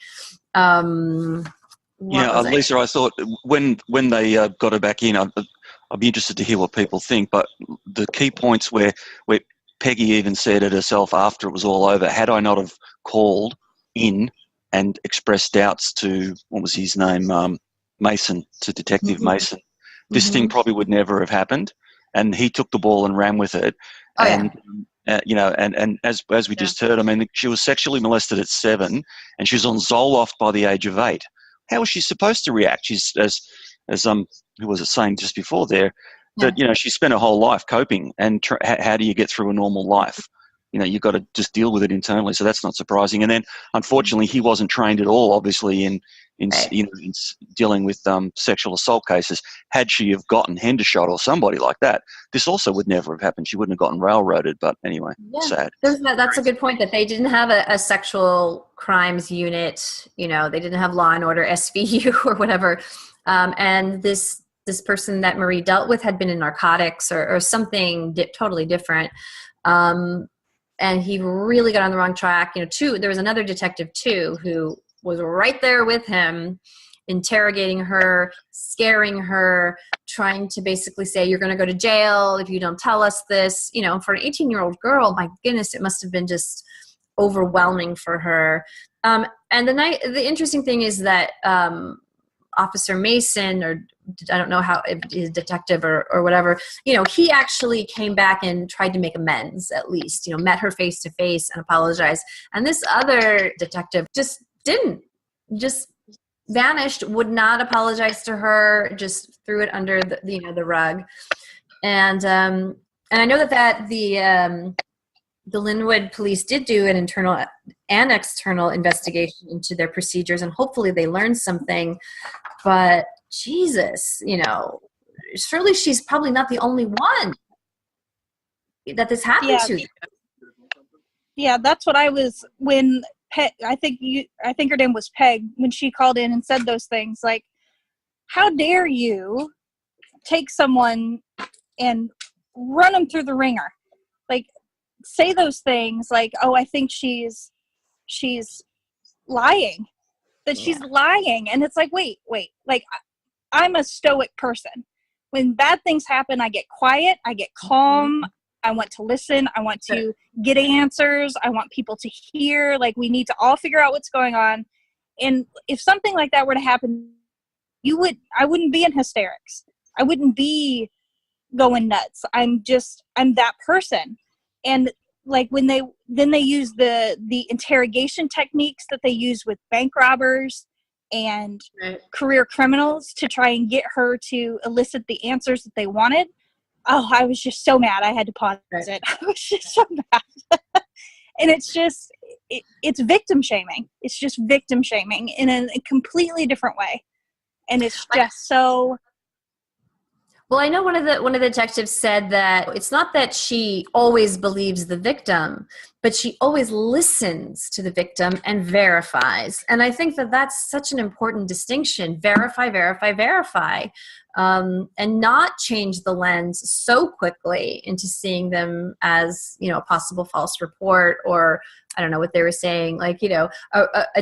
Lisa, I thought when they got her back in, I'd be interested to hear what people think, but the key points where Peggy even said it herself after it was all over, had I not have called in and expressed doubts to, what was his name, Mason, to Detective Mason, this thing probably would never have happened, and he took the ball and ran with it. You know, and as we just heard, I mean, she was sexually molested at 7, and she was on Zoloft by the age of 8. How was she supposed to react? She's as who was it saying just before there that you know she spent her whole life coping, and how do you get through a normal life? You know, you've got to just deal with it internally. So that's not surprising. And then, unfortunately, he wasn't trained at all, obviously, in dealing with sexual assault cases. Had she have gotten Hendershot or somebody like that, this also would never have happened. She wouldn't have gotten railroaded. But anyway, sad. That's a good point, that they didn't have a sexual crimes unit. You know, they didn't have Law and Order SVU or whatever. And this person that Marie dealt with had been in narcotics or something totally different. And he really got on the wrong track. You know, there was another detective too who was right there with him, interrogating her, scaring her, trying to basically say, you're going to go to jail if you don't tell us this. You know, for an 18-year-old girl, my goodness, it must have been just overwhelming for her. And the interesting thing is that Officer Mason, or I don't know how, if he's a detective or whatever, you know, he actually came back and tried to make amends, at least, you know, met her face to face and apologized. And this other detective just didn't, vanished, would not apologize to her, just threw it under the rug. And I know that the Linwood police did do an internal and external investigation into their procedures, and hopefully they learned something. But Jesus, surely she's probably not the only one that this happened to. Yeah, that's what I was when I think her name was Peg, when she called in and said those things. Like, how dare you take someone and run them through the ringer? Like, say those things like, oh, I think she's lying, that she's lying. And it's like, wait, like, I'm a stoic person. When bad things happen, I get quiet, I get calm, I want to listen, I want to get answers, I want people to hear, like, we need to all figure out what's going on. And if something like that were to happen, I wouldn't be in hysterics. I wouldn't be going nuts. I'm that person. And like, when they use the interrogation techniques that they use with bank robbers and career criminals to try and get her to elicit the answers that they wanted. Oh, I was just so mad. I had to pause it. I was just so mad. And it's just, it's victim shaming. It's just victim shaming in a completely different way. And it's just so. Well, I know one of the detectives said that it's not that she always believes the victim, but she always listens to the victim and verifies. And I think that that's such an important distinction: verify, verify, verify, and not change the lens so quickly into seeing them as, a possible false report, or I don't know what they were saying, like, a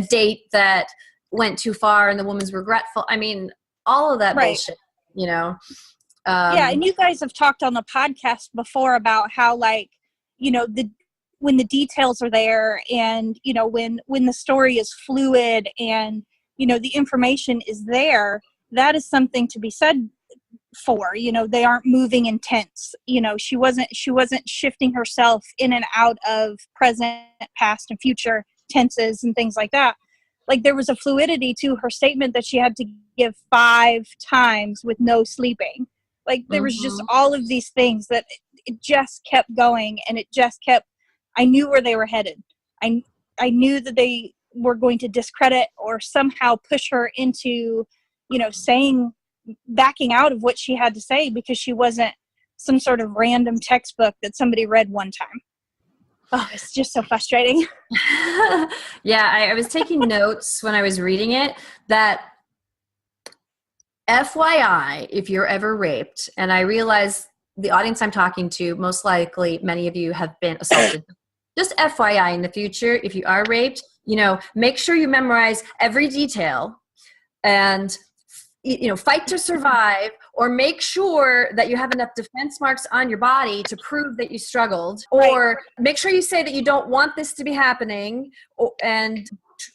date that went too far and the woman's regretful. I mean, all of that bullshit, yeah, and you guys have talked on the podcast before about how, like, when the details are there, and when the story is fluid, and the information is there, that is something to be said for. They aren't moving in tense. She wasn't shifting herself in and out of present, past, and future tenses and things like that. Like, there was a fluidity to her statement that she had to give 5 times with no sleeping. Like, there was just all of these things that it just kept going, and it just kept, I knew where they were headed. I knew that they were going to discredit or somehow push her into, backing out of what she had to say, because she wasn't some sort of random textbook that somebody read one time. Oh, it's just so frustrating. Yeah, I was taking notes when I was reading it that, FYI, if you're ever raped, and I realize the audience I'm talking to, most likely many of you have been assaulted. Just FYI, in the future, if you are raped, make sure you memorize every detail, and fight to survive, or make sure that you have enough defense marks on your body to prove that you struggled, or make sure you say that you don't want this to be happening,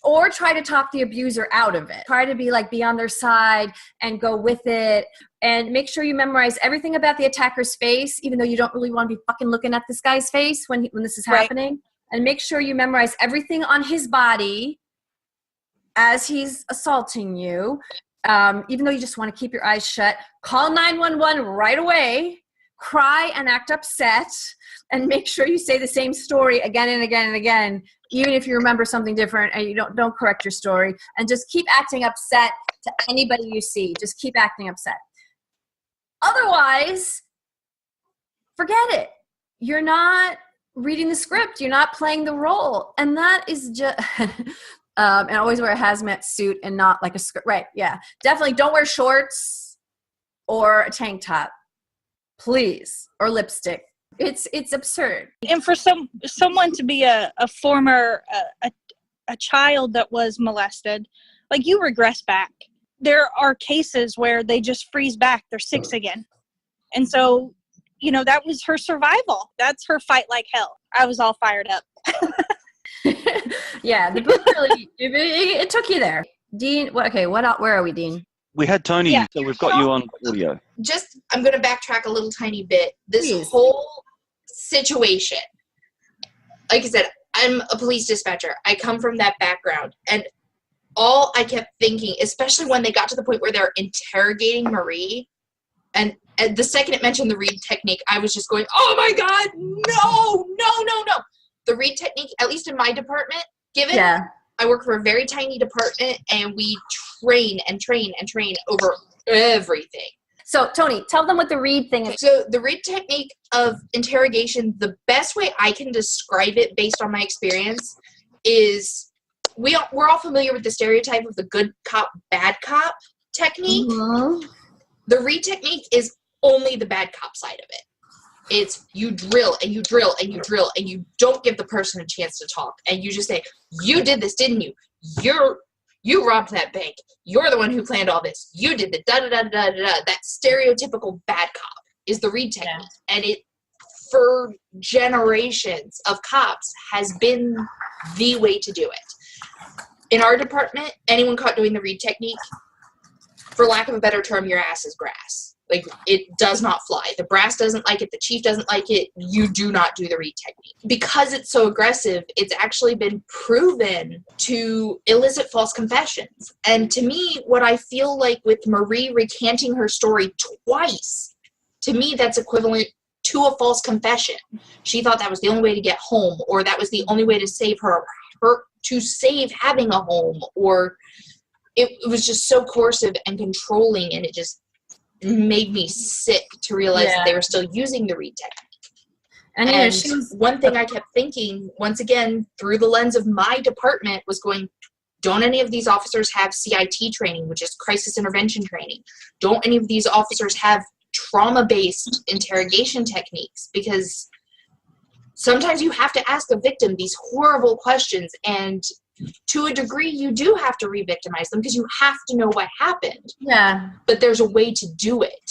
or try to talk the abuser out of it. Try to be on their side and go with it, and make sure you memorize everything about the attacker's face, even though you don't really want to be fucking looking at this guy's face when this is happening. And make sure you memorize everything on his body as he's assaulting you. Even though you just want to keep your eyes shut, call 911 right away, cry and act upset, and make sure you say the same story again and again and again, even if you remember something different and you don't correct your story, and just keep acting upset to anybody you see. Just keep acting upset. Otherwise, forget it. You're not reading the script. You're not playing the role. And that is just... and always wear a hazmat suit and not like a skirt. Right, yeah. Definitely don't wear shorts or a tank top, please, or lipstick. It's absurd. And for someone to be a former a child that was molested, like, you regress back. There are cases where they just freeze back. They're 6 again. And so, that was her survival. That's her fight like hell. I was all fired up. Yeah, the book really it took you there. Dean, where are we, Dean? We had Tony, so we've got you on audio. I'm going to backtrack a little tiny bit. This whole situation, like I said, I'm a police dispatcher. I come from that background. And all I kept thinking, especially when they got to the point where they're interrogating Marie, and the second it mentioned the Reed technique, I was just going, oh my God, no. The Reed technique, at least in my department, I work for a very tiny department, and we train over everything. So, Tony, tell them what the Reed thing is. So the Reed technique of interrogation, the best way I can describe it based on my experience is we're all familiar with the stereotype of the good cop, bad cop technique. Mm-hmm. The Reed technique is only the bad cop side of it. It's you drill and you drill and you drill and you don't give the person a chance to talk. And you just say, you did this, didn't you? You robbed that bank. You're the one who planned all this. You did the da-da-da-da-da-da. That stereotypical bad cop is the Reed technique. Yeah. And it, for generations of cops, has been the way to do it. In our department, anyone caught doing the Reed technique, for lack of a better term, your ass is grass. Like, it does not fly. The brass doesn't like it. The chief doesn't like it. You do not do the Reed technique. Because it's so aggressive, it's actually been proven to elicit false confessions. And to me, what I feel like with Marie recanting her story twice, to me, that's equivalent to a false confession. She thought that was the only way to get home, or that was the only way to save her to save having a home, or it was just so coercive and controlling, and it just made me sick to realize that they were still using the Reed technique. And one thing I kept thinking, once again, through the lens of my department, was going, don't any of these officers have CIT training, which is crisis intervention training? Don't any of these officers have trauma-based interrogation techniques? Because sometimes you have to ask a victim these horrible questions, and to a degree, you do have to re-victimize them because you have to know what happened. Yeah. But there's a way to do it.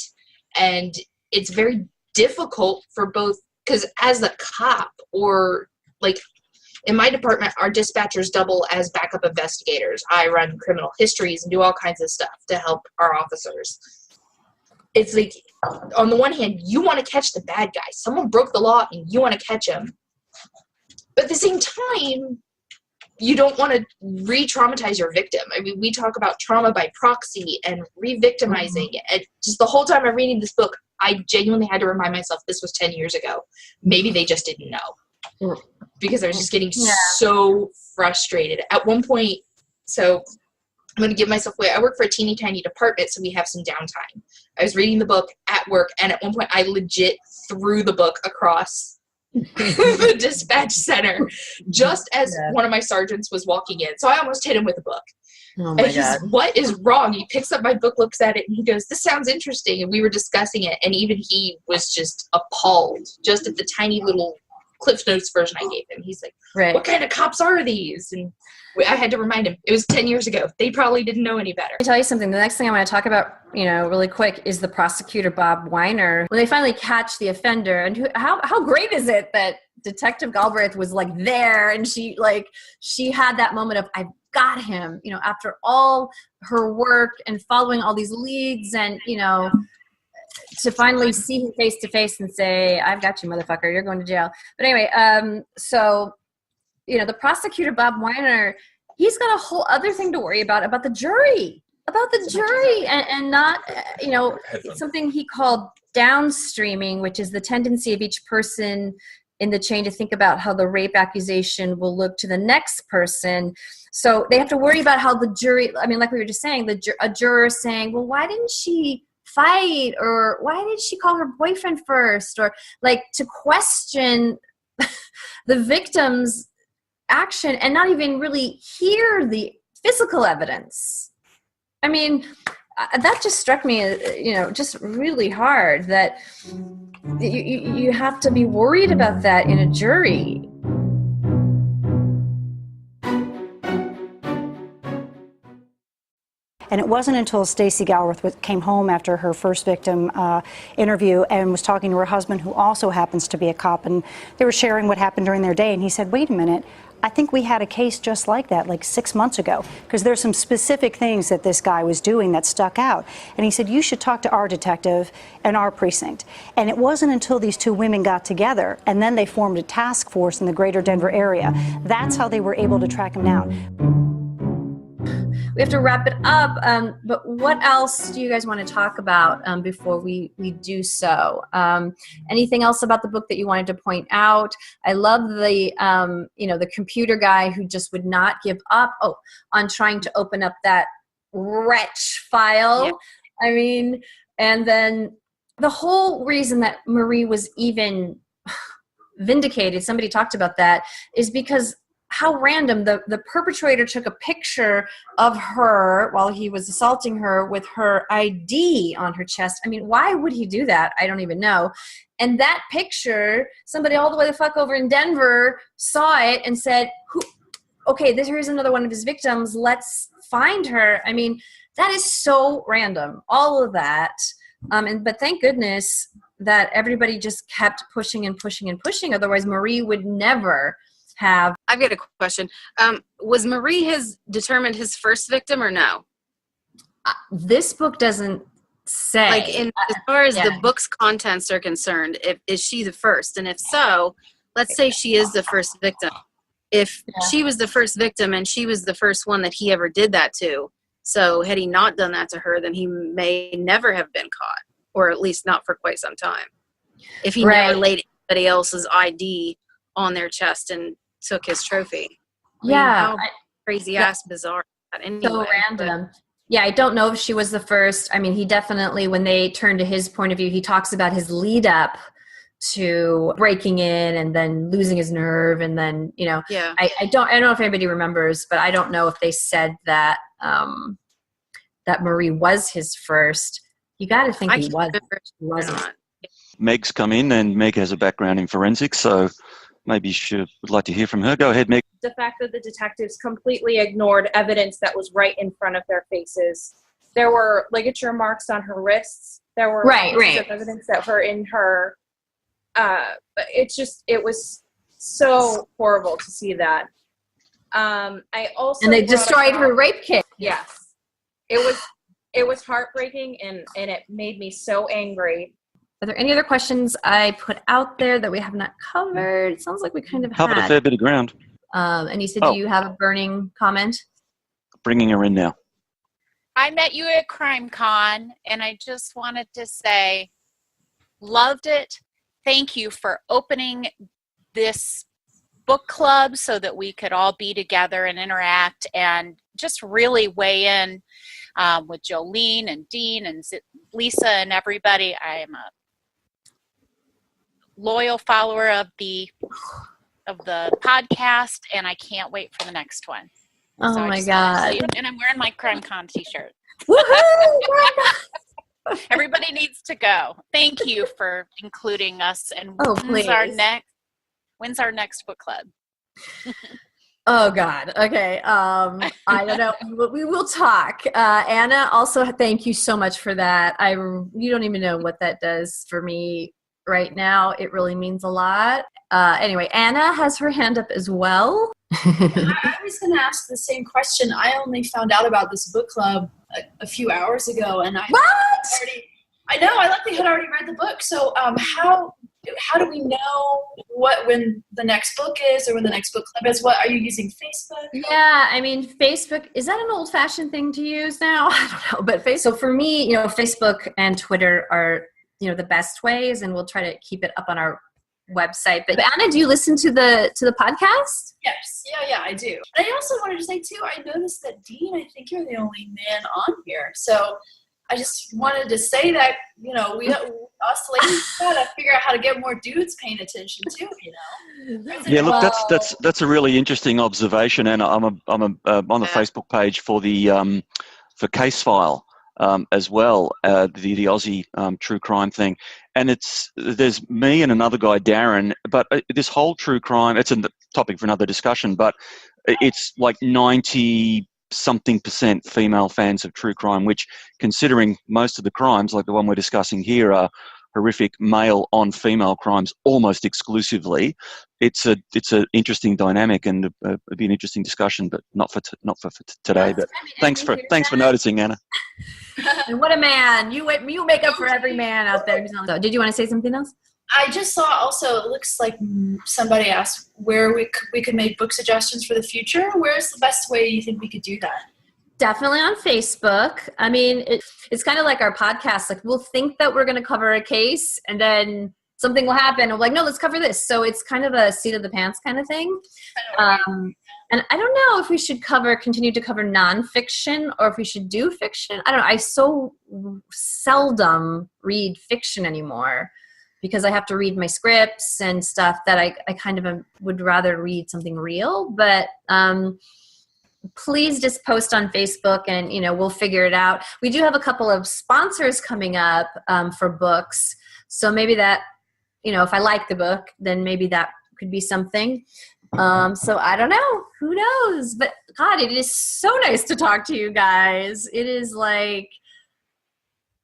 And it's very difficult for both, because as a cop, or like in my department, our dispatchers double as backup investigators. I run criminal histories and do all kinds of stuff to help our officers. It's like, on the one hand, you want to catch the bad guy. Someone broke the law and you want to catch him. But at the same time, you don't want to re-traumatize your victim. I mean, we talk about trauma by proxy and re-victimizing. And just the whole time I'm reading this book, I genuinely had to remind myself this was 10 years ago. Maybe they just didn't know. Because I was just getting so frustrated. At one point, so I'm going to give myself away. I work for a teeny tiny department, so we have some downtime. I was reading the book at work, and at one point I legit threw the book across the dispatch center just as one of my sergeants was walking in. So I almost hit him with a book. Oh my God. What is wrong? He picks up my book, looks at it, and he goes, this sounds interesting. And we were discussing it, and even he was just appalled just at the tiny little Cliff Notes version I gave him. He's like, what kind of cops are these? And I had to remind him, it was 10 years ago. They probably didn't know any better. Let me tell you something. The next thing I want to talk about, really quick, is the prosecutor, Bob Weiner. When they finally catch the offender, and how great is it that Detective Galbraith was like there, and she had that moment of, I've got him, after all her work and following all these leads, and, to finally see him face to face and say, I've got you, motherfucker, you're going to jail. But anyway, the prosecutor, Bob Weiner, he's got a whole other thing to worry about the jury, and not, something he called downstreaming, which is the tendency of each person in the chain to think about how the rape accusation will look to the next person. So they have to worry about how the jury, like we were just saying, a juror saying, well, why didn't she fight, or why did she call her boyfriend first, or to question the victim's action and not even really hear the physical evidence. That just struck me, just really hard, that you have to be worried about that in a jury. And it wasn't until Stacey Galbraith came home after her first victim interview and was talking to her husband, who also happens to be a cop, and they were sharing what happened during their day. And he said, wait a minute, I think we had a case just like that, 6 months ago, because there's some specific things that this guy was doing that stuck out. And he said, you should talk to our detective and our precinct. And it wasn't until these two women got together and then they formed a task force in the greater Denver area. That's how they were able to track him down. we have to wrap it up. But what else do you guys want to talk about before we do so? Anything else about the book that you wanted to point out? I love the the computer guy who just would not give up on trying to open up that wretch file. Yeah. I mean, and then the whole reason that Marie was even vindicated, somebody talked about that, is because how random. The perpetrator took a picture of her while he was assaulting her with her ID on her chest. I mean, why would he do that? I don't even know. And that picture, somebody all the way the fuck over in Denver saw it and said, okay, here's another one of his victims. Let's find her. I mean, that is so random, all of that. But thank goodness that everybody just kept pushing and pushing and pushing. Otherwise, Marie would never have. I've got a question. Was Marie determined his first victim or no? This book doesn't say. Like, as far as the book's contents are concerned, is she the first? And if so, let's say she is the first victim. If she was the first victim and she was the first one that he ever did that to, so had he not done that to her, then he may never have been caught, or at least not for quite some time. If he never laid anybody else's ID on their chest and took his trophy. How crazy ass bizarre. Anyway, so random. Yeah, I don't know if she was the first. I mean, he definitely, when they turn to his point of view, he talks about his lead up to breaking in and then losing his nerve, and then I don't know if anybody remembers, but I don't know if they said that that Marie was his first. You got to think he wasn't. Meg's come in, and Meg has a background in forensics, so maybe she would like to hear from her. Go ahead, Meg. The fact that the detectives completely ignored evidence that was right in front of their faces. There were ligature marks on her wrists. There were pieces of evidence that were in her. It was so horrible to see that. I also and they destroyed her rape kit. Yes, it was heartbreaking, and it made me so angry. Are there any other questions I put out there that we have not covered? It sounds like we kind of covered a fair bit of ground. And you said, do you have a burning comment? Bringing her in now. I met you at CrimeCon, and I just wanted to say, loved it. Thank you for opening this book club so that we could all be together and interact and just really weigh in with Jolene and Dean and Lisa and everybody. I am a loyal follower of the podcast, and I can't wait for the next one. Oh so my God. And I'm wearing my CrimeCon t-shirt. Woohoo! Everybody needs to go. Thank you for including us. And when's our next book club? Oh God. Okay. I don't know. We will talk. Anna, also thank you so much for that. You don't even know what that does for me right now. It really means a lot. Anyway, Anna has her hand up as well. I was going to ask the same question. I only found out about this book club a few hours ago, and I know I luckily had already read the book. So how do we know when the next book is, or when the next book club is? What are you using, Facebook? Yeah, I mean, Facebook, is that an old-fashioned thing to use now? I don't know, but so for me, Facebook and Twitter are the best ways, and we'll try to keep it up on our website. But Anna, do you listen to the podcast? Yes. Yeah, I do. And I also wanted to say too, I noticed that Dean, I think you're the only man on here. So I just wanted to say that, us ladies gotta figure out how to get more dudes paying attention too, Yeah, look, that's a really interesting observation, and I'm on the Facebook page for the for Case File as well, the Aussie true crime thing, and there's me and another guy, Darren, but this whole true crime, it's a topic for another discussion, but it's like 90-something% female fans of true crime, which, considering most of the crimes, like the one we're discussing here, are horrific male on female crimes almost exclusively. It's an interesting dynamic, and it'd be an interesting discussion, but not for today. But thanks for noticing, Anna. And what a man! You make up for every man out there. So, did you want to say something else? I just saw also, it looks like somebody asked where we could make book suggestions for the future. Where's the best way you think we could do that? Definitely on Facebook. I mean, it's kind of like our podcast. Like, we'll think that we're going to cover a case, and then something will happen. And we're like, no, let's cover this. So it's kind of a seat of the pants kind of thing. And I don't know if we should continue to cover nonfiction, or if we should do fiction. I don't know. I so seldom read fiction anymore, because I have to read my scripts and stuff that I kind of would rather read something real. But please just post on Facebook, and we'll figure it out. We do have a couple of sponsors coming up for books, so maybe that, if I like the book, then maybe that could be something. So I don't know. Who knows? But God, it is so nice to talk to you guys. It is like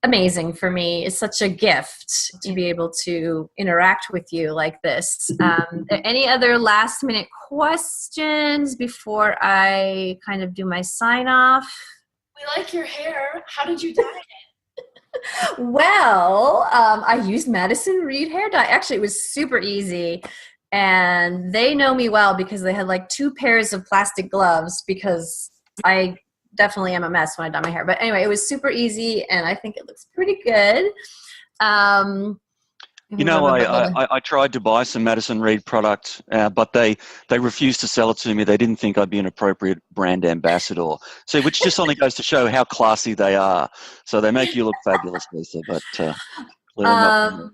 amazing for me. It's such a gift to be able to interact with you like this. Any other last minute questions before I kind of do my sign off? We like your hair. How did you dye it? Well, I used Madison Reed hair dye. Actually, it was super easy. And they know me well because they had like 2 pairs of plastic gloves, because I definitely am a mess when I dye my hair. But anyway, it was super easy, and I think it looks pretty good. I tried to buy some Madison Reed product, but they refused to sell it to me. They didn't think I'd be an appropriate brand ambassador. So, which just only goes to show how classy they are. So they make you look fabulous, Lisa, but clearly not.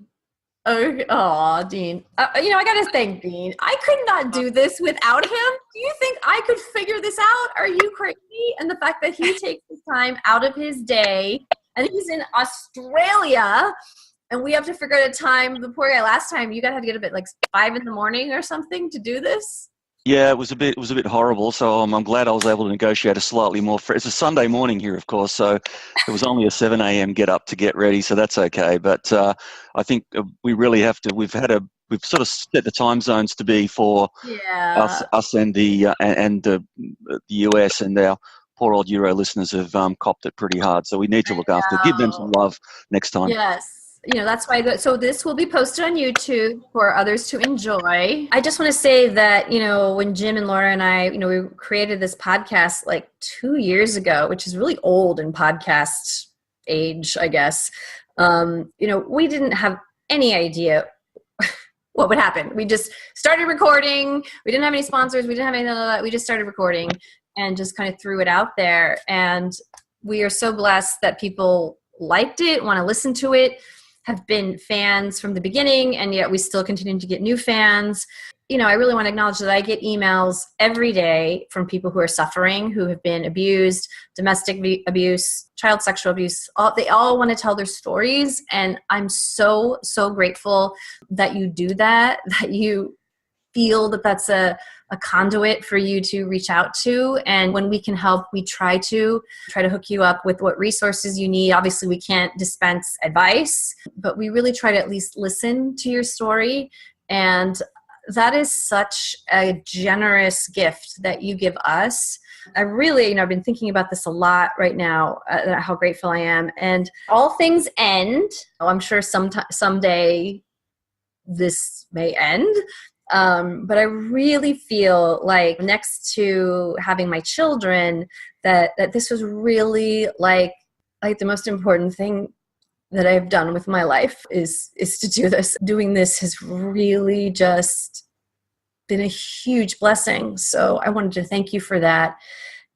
Oh, Dean. I got to thank Dean. I could not do this without him. Do you think I could figure this out? Are you crazy? And the fact that he takes his time out of his day, and he's in Australia, and we have to figure out a time. The poor guy, last time, you guys had to get up at like 5 a.m. or something to do this. Yeah, it was a bit horrible. So I'm glad I was able to negotiate a slightly more. It's a Sunday morning here, of course, so it was only a 7 a.m. get up to get ready, so that's okay. But I think we really have to. We've sort of set the time zones to be for us and the US, and our poor old Euro listeners have copped it pretty hard. So we need to look after, give them some love next time. Yes. That's why. So this will be posted on YouTube for others to enjoy. I just want to say that, when Jim and Laura and I, we created this podcast like 2 years ago, which is really old in podcast age, I guess. We didn't have any idea what would happen. We just started recording. We didn't have any sponsors. We didn't have any of that. We just started recording and just kind of threw it out there. And we are so blessed that people liked it, want to listen to it, have been fans from the beginning, and yet we still continue to get new fans. I really want to acknowledge that I get emails every day from people who are suffering, who have been abused, domestic abuse, child sexual abuse. They all want to tell their stories, and I'm so, so grateful that you do that you feel that that's a conduit for you to reach out to. And when we can help, we try to hook you up with what resources you need. Obviously, we can't dispense advice, but we really try to at least listen to your story. And that is such a generous gift that you give us. I really, I've been thinking about this a lot right now, how grateful I am. And all things end. I'm sure someday this may end. But I really feel like, next to having my children, that this was really like the most important thing that I've done with my life is to do this. Doing this has really just been a huge blessing. So I wanted to thank you for that.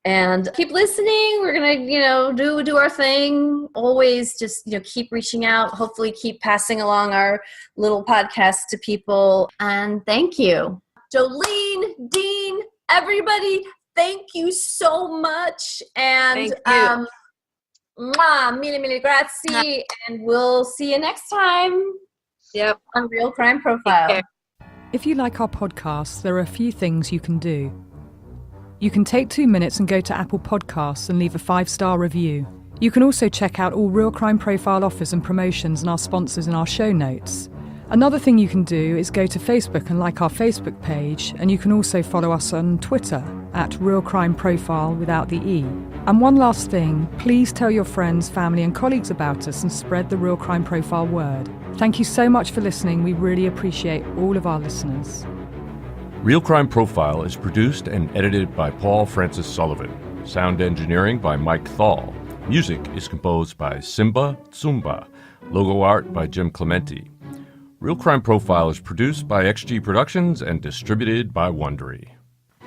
And keep listening. We're gonna, do our thing. Always just, keep reaching out. Hopefully keep passing along our little podcast to people. And thank you. Jolene, Dean, everybody, thank you so much. And thank you. Mille grazie. And we'll see you next time. Yep. On Real Crime Profile. If you like our podcast, there are a few things you can do. You can take 2 minutes and go to Apple Podcasts and leave a 5-star review. You can also check out all Real Crime Profile offers and promotions and our sponsors in our show notes. Another thing you can do is go to Facebook and like our Facebook page, and you can also follow us on Twitter at Real Crime Profile without the E. And one last thing, please tell your friends, family and colleagues about us and spread the Real Crime Profile word. Thank you so much for listening. We really appreciate all of our listeners. Real Crime Profile is produced and edited by Paul Francis Sullivan. Sound engineering by Mike Thal. Music is composed by Simba Tsumba. Logo art by Jim Clementi. Real Crime Profile is produced by XG Productions and distributed by Wondery.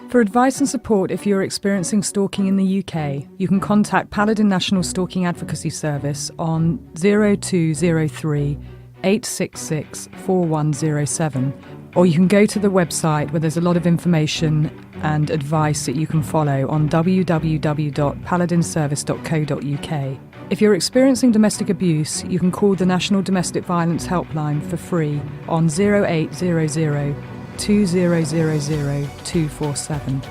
For advice and support if you're experiencing stalking in the UK, you can contact Paladin National Stalking Advocacy Service on 0203 866 4107, or you can go to the website where there's a lot of information and advice that you can follow on www.paladinservice.co.uk. If you're experiencing domestic abuse, you can call the National Domestic Violence Helpline for free on 0800 2000 247.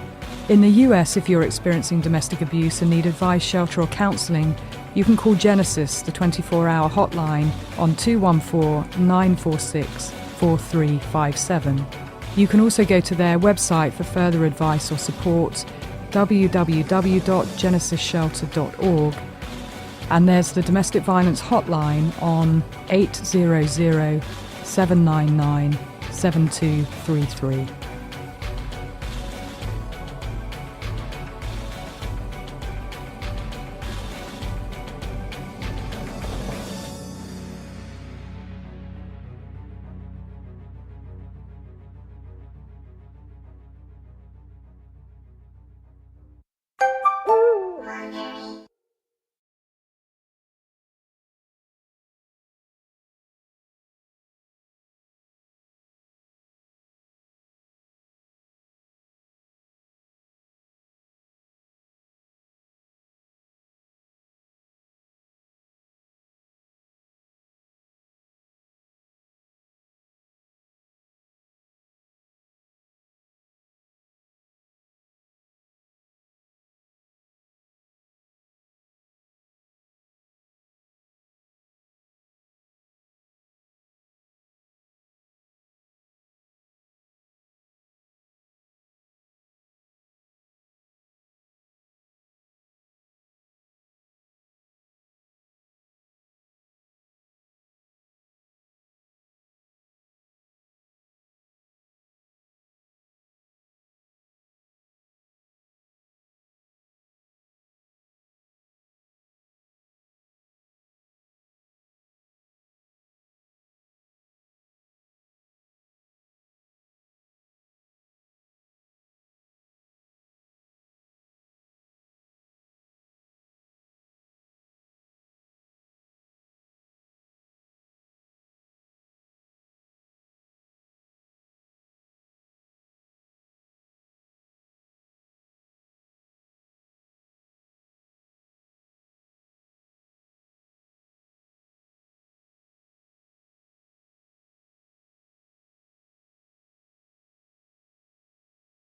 In the US, if you're experiencing domestic abuse and need advice, shelter or counselling, you can call Genesis, the 24-hour hotline, on 214-946-4357. You can also go to their website for further advice or support, www.genesisshelter.org, and there's the domestic violence hotline on 800 799 7233.